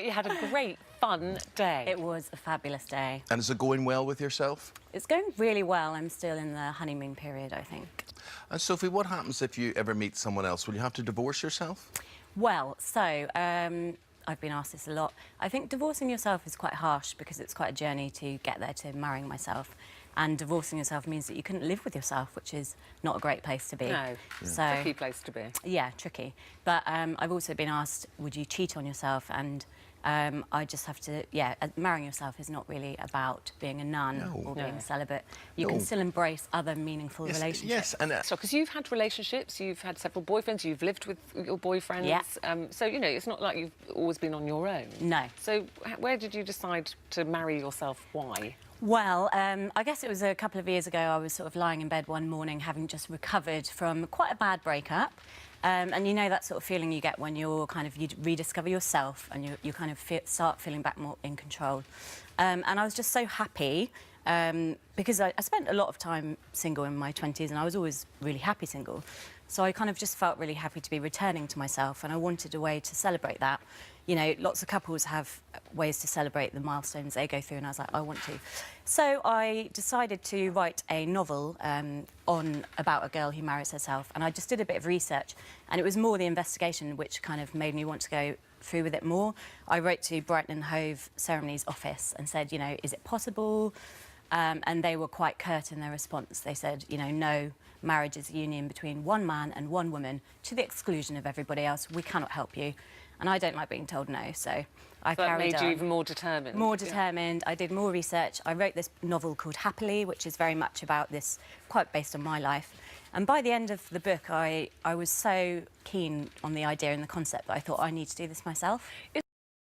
You had a great, fun day. It was a fabulous day. And is it going well with yourself? It's going really well. I'm still in the honeymoon period, I think. And Sophie, what happens if you ever meet someone else? Will you have to divorce yourself? Well, so, I've been asked this a lot. I think divorcing yourself is quite harsh because it's quite a journey to get there to marrying myself. And divorcing yourself means that you couldn't live with yourself, which is not a great place to be. No, so, tricky place to be. Yeah, tricky. But I've also been asked, would you cheat on yourself? And I just have to, marrying yourself is not really about being a nun or being celibate. You can still embrace other meaningful relationships. Yes, and so because you've had relationships, you've had several boyfriends, you've lived with your boyfriends. Yeah. So, you know, it's not like you've always been on your own. No. So where did you decide to marry yourself? Why? Well, I guess it was a couple of years ago. I was sort of lying in bed one morning, having just recovered from quite a bad breakup. And you know that sort of feeling you get when you're you rediscover yourself and you kind of start feeling back more in control. And I was just so happy because I spent a lot of time single in my 20s and I was always really happy single. So I kind of just felt really happy to be returning to myself and I wanted a way to celebrate that. You know, lots of couples have ways to celebrate the milestones they go through and I was like, I want to. So I decided to write a novel about a girl who marries herself and I just did a bit of research and it was more the investigation which kind of made me want to go through with it more. I wrote to Brighton and Hove Ceremonies office and said, you know, is it possible? And they were quite curt in their response. They said, you know, no, marriage is a union between one man and one woman to the exclusion of everybody else. We cannot help you. And I don't like being told no, so I carried on. That made you even more determined? More determined. I did more research. I wrote this novel called Happily, which is very much about this, quite based on my life. And by the end of the book, I was so keen on the idea and the concept that I thought I need to do this myself.